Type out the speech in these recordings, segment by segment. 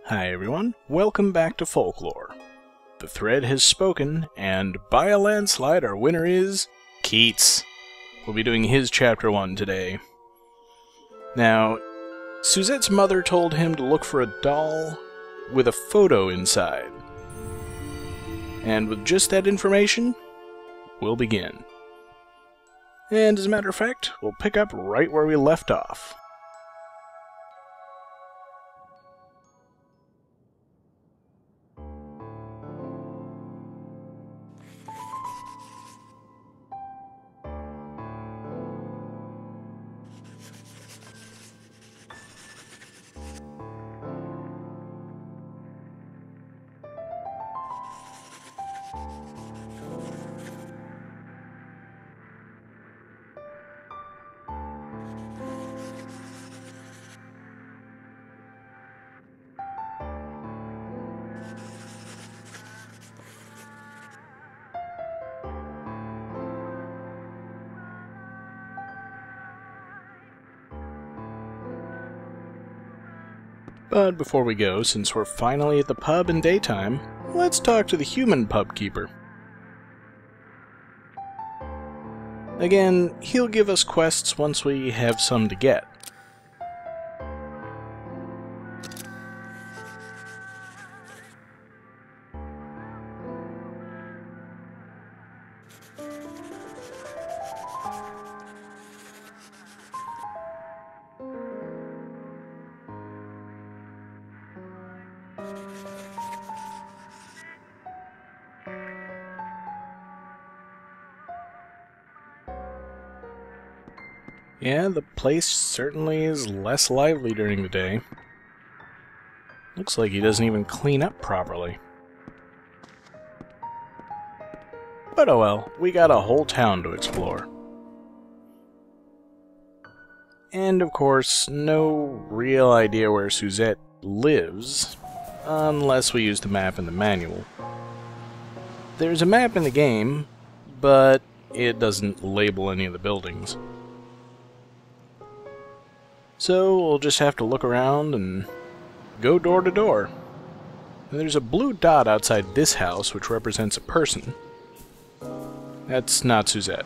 Hi everyone, welcome back to Folklore. The thread has spoken, and by a landslide our winner is Keats. We'll be doing his chapter 1 today. Now, Suzette's mother told him to look for a doll with a photo inside. And with just that information, we'll begin. And as a matter of fact, we'll pick up right where we left off. But before we go, since we're finally at the pub in daytime, let's talk to the human pub keeper. Again, he'll give us quests once we have some to get. Yeah, the place certainly is less lively during the day. Looks like he doesn't even clean up properly. But oh well, we got a whole town to explore. And of course, no real idea where Suzette lives, unless we use the map in the manual. There's a map in the game, but it doesn't label any of the buildings. So we'll just have to look around and go door to door. And there's a blue dot outside this house which represents a person. That's not Suzette.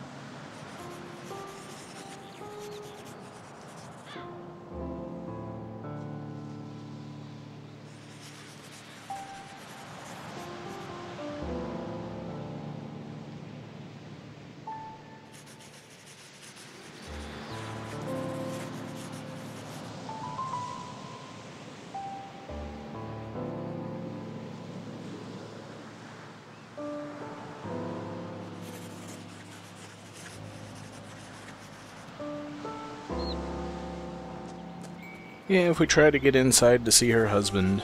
Yeah, if we try to get inside to see her husband,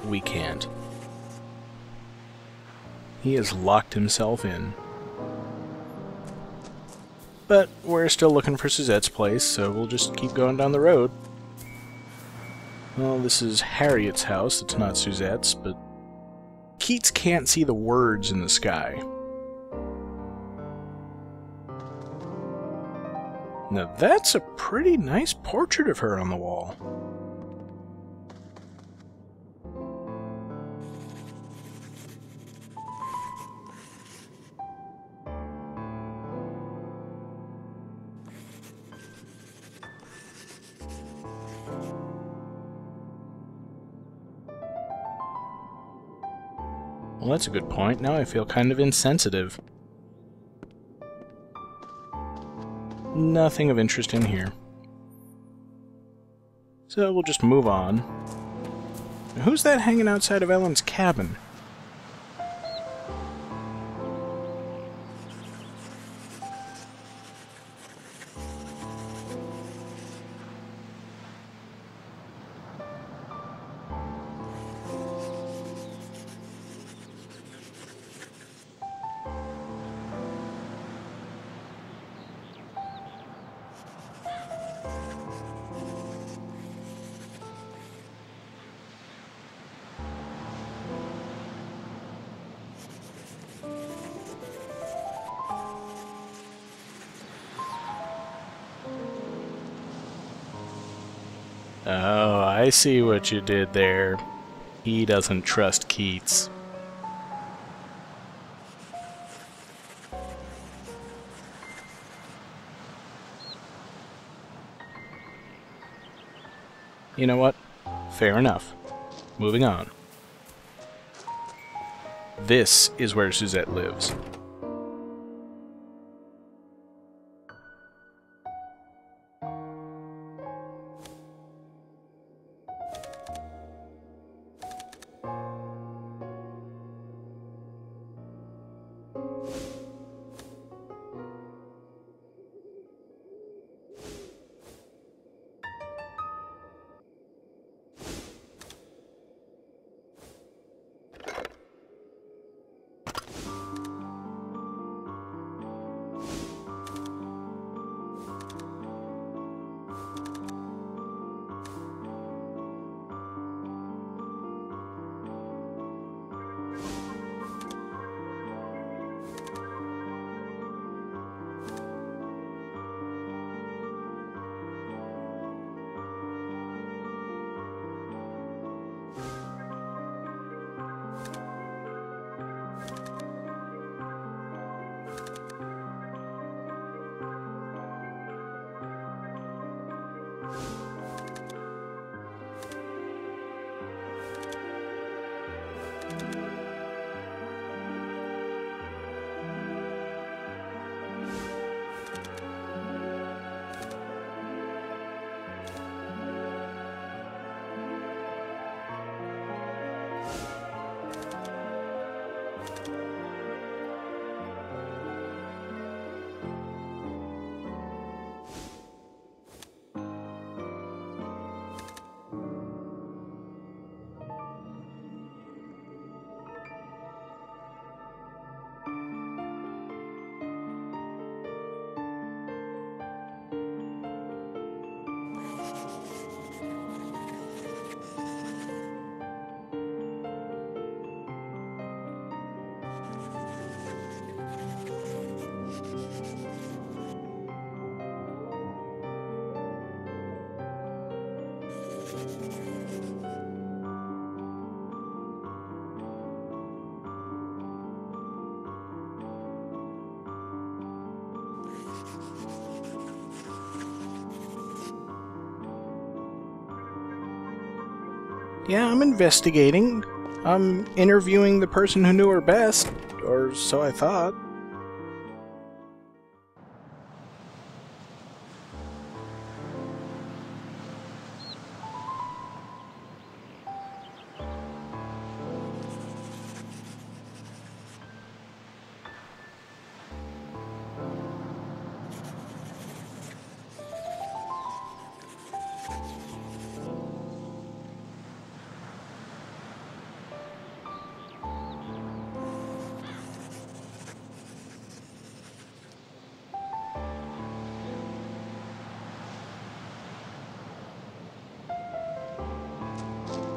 we can't. He has locked himself in. But we're still looking for Suzette's place, so we'll just keep going down the road. Well, this is Harriet's house, it's not Suzette's, but Keats can't see the words in the sky. Now that's a pretty nice portrait of her on the wall. Well, that's a good point. Now I feel kind of insensitive. Nothing of interest in here. So we'll just move on. Now, who's that hanging outside of Ellen's cabin? Oh, I see what you did there. He doesn't trust Keats. You know what? Fair enough. Moving on. This is where Suzette lives. Yeah, I'm investigating. I'm interviewing the person who knew her best, or so I thought.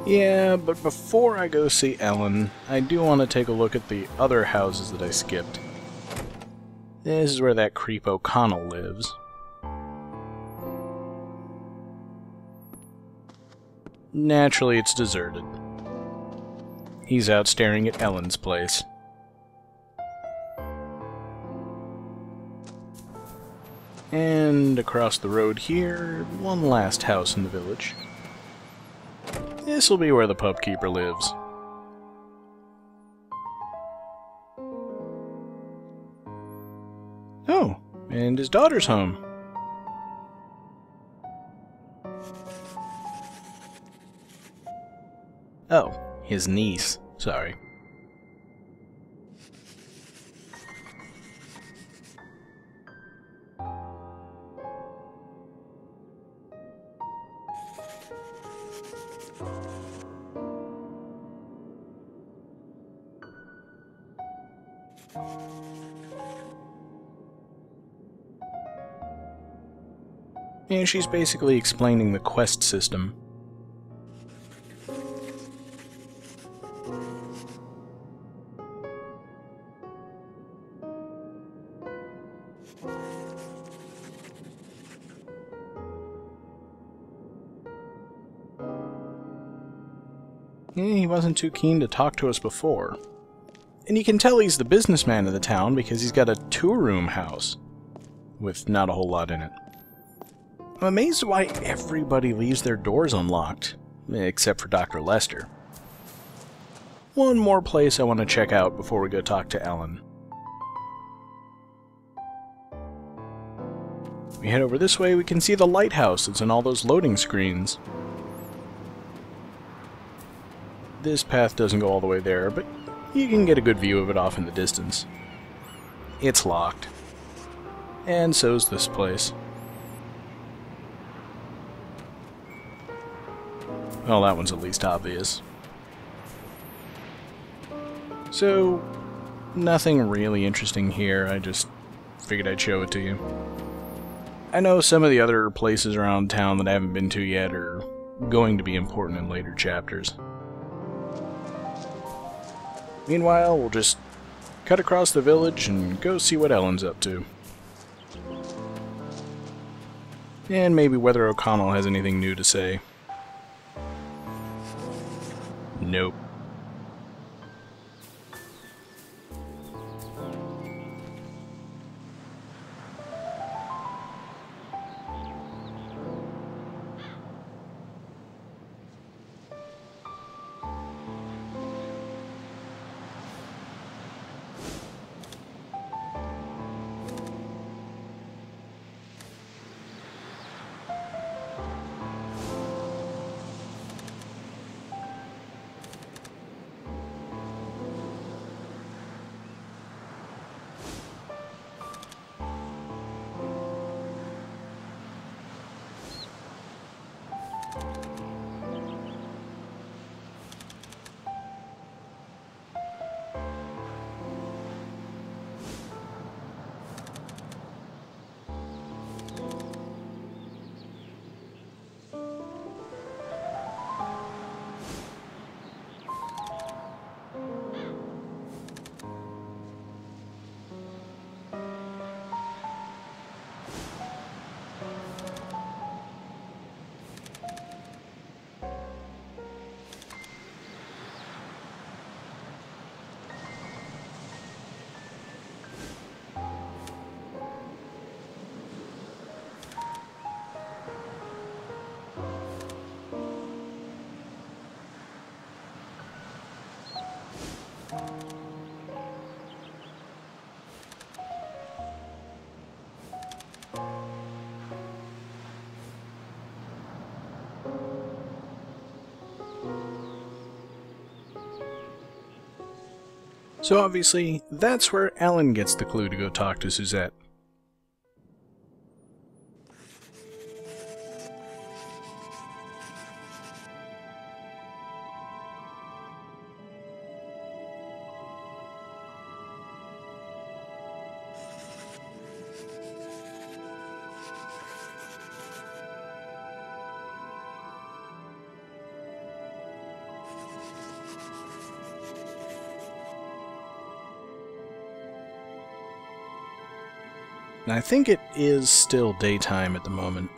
Yeah, but before I go see Ellen, I do want to take a look at the other houses that I skipped. This is where that creep O'Connell lives. Naturally, it's deserted. He's out staring at Ellen's place. And across the road here, one last house in the village. This'll be where the pub keeper lives. Oh, and his daughter's home. Oh, his niece. Sorry. And she's basically explaining the quest system. He wasn't too keen to talk to us before. And you can tell he's the businessman of the town because he's got a two-room house with not a whole lot in it. I'm amazed why everybody leaves their doors unlocked, except for Dr. Lester. One more place I want to check out before we go talk to Ellen. We head over this way, we can see the lighthouse that's in all those loading screens. This path doesn't go all the way there, but you can get a good view of it off in the distance. It's locked. And so's this place. Well, that one's at least obvious. So, nothing really interesting here, I just figured I'd show it to you. I know some of the other places around town that I haven't been to yet are going to be important in later chapters. Meanwhile, we'll just cut across the village and go see what Ellen's up to. And maybe whether O'Connell has anything new to say. Nope. So obviously, that's where Ellen gets the clue to go talk to Suzette. And I think it is still daytime at the moment.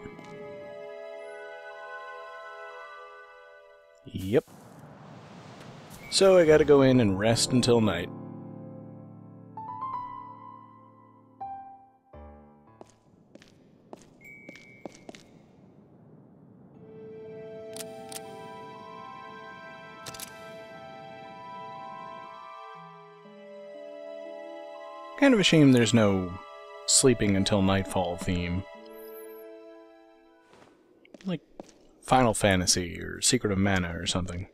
Yep. So I gotta go in and rest until night. Kind of a shame there's no sleeping until nightfall theme. Like Final Fantasy or Secret of Mana or something.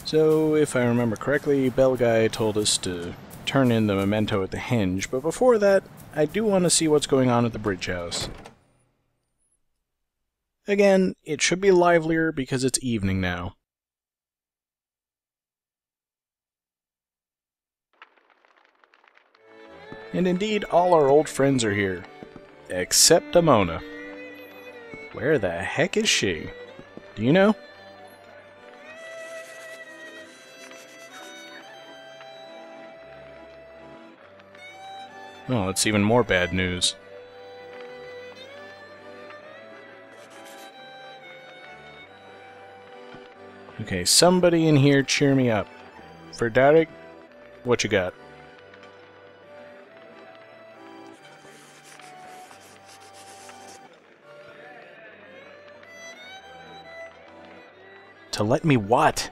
So, if I remember correctly, Bell Guy told us to turn in the memento at the hinge, but before that, I do want to see what's going on at the bridge house. Again, it should be livelier because it's evening now. And indeed, all our old friends are here. Except Amona. Where the heck is she? Do you know? Well, it's even more bad news. Okay, somebody in here cheer me up. For Derek, what you got? To let me what?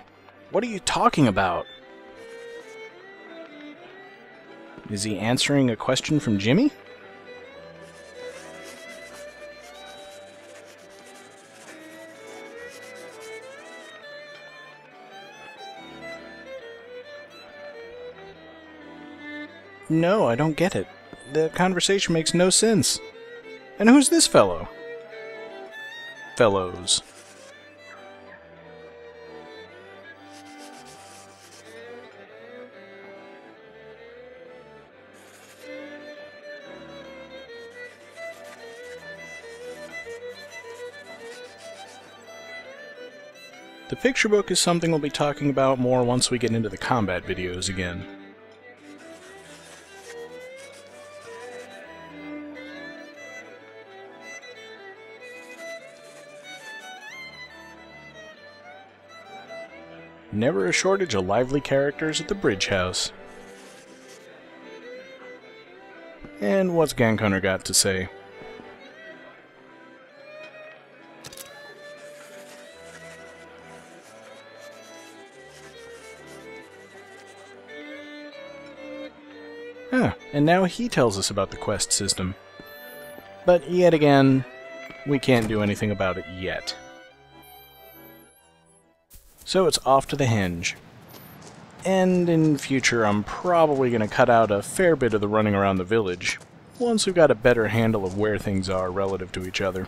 What are you talking about? Is he answering a question from Jimmy? No, I don't get it. The conversation makes no sense. And who's this fellow? Fellows. The picture book is something we'll be talking about more once we get into the combat videos again. Never a shortage of lively characters at the Bridge House. And what's Gank Hunter got to say? Huh, and now he tells us about the quest system. But yet again, we can't do anything about it yet. So it's off to the henge. And in future, I'm probably going to cut out a fair bit of the running around the village, once we've got a better handle of where things are relative to each other.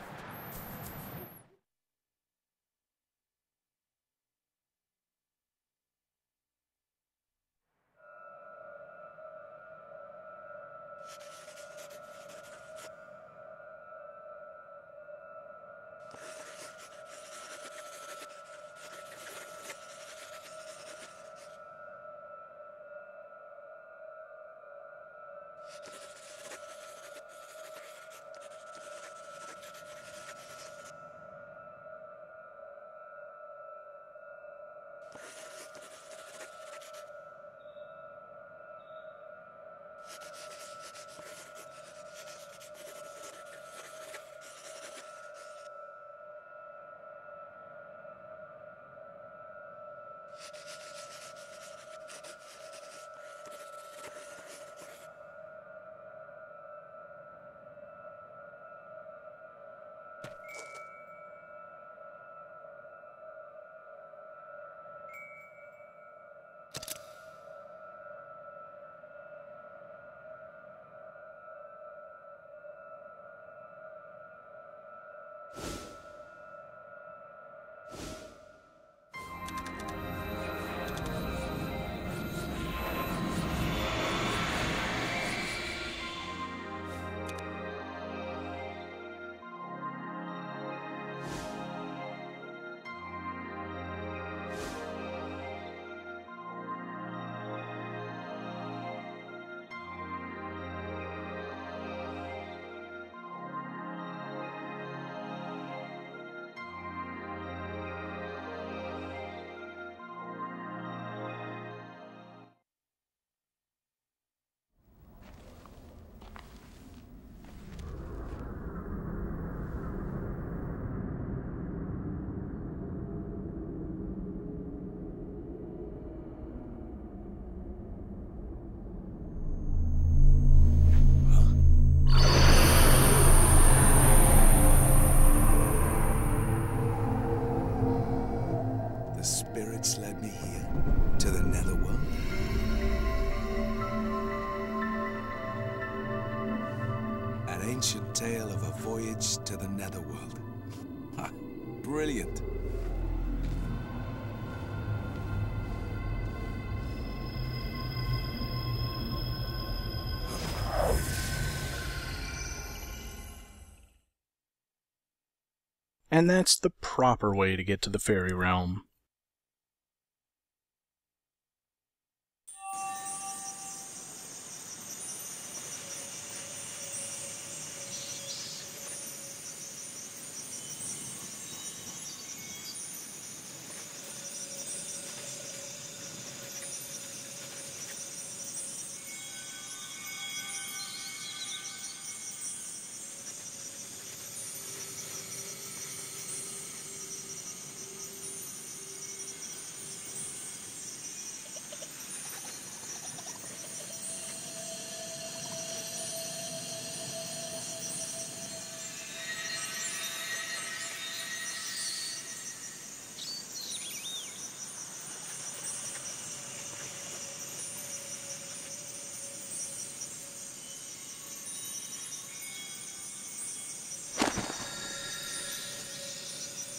Spirits led me here, to the netherworld. An ancient tale of a voyage to the netherworld. Ha! Brilliant. And that's the proper way to get to the fairy realm.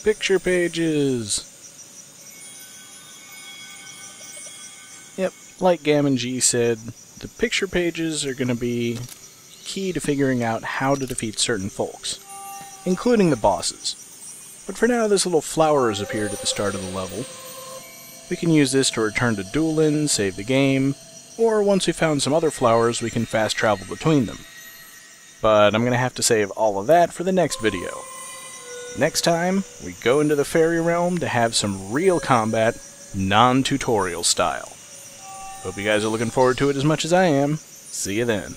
Picture pages! Yep, like Gammon G said, the picture pages are going to be key to figuring out how to defeat certain folks, including the bosses. But for now, this little flower has appeared at the start of the level. We can use this to return to Doolin, save the game, or once we've found some other flowers, we can fast travel between them. But I'm going to have to save all of that for the next video. Next time, we go into the fairy realm to have some real combat, non-tutorial style. Hope you guys are looking forward to it as much as I am. See you then.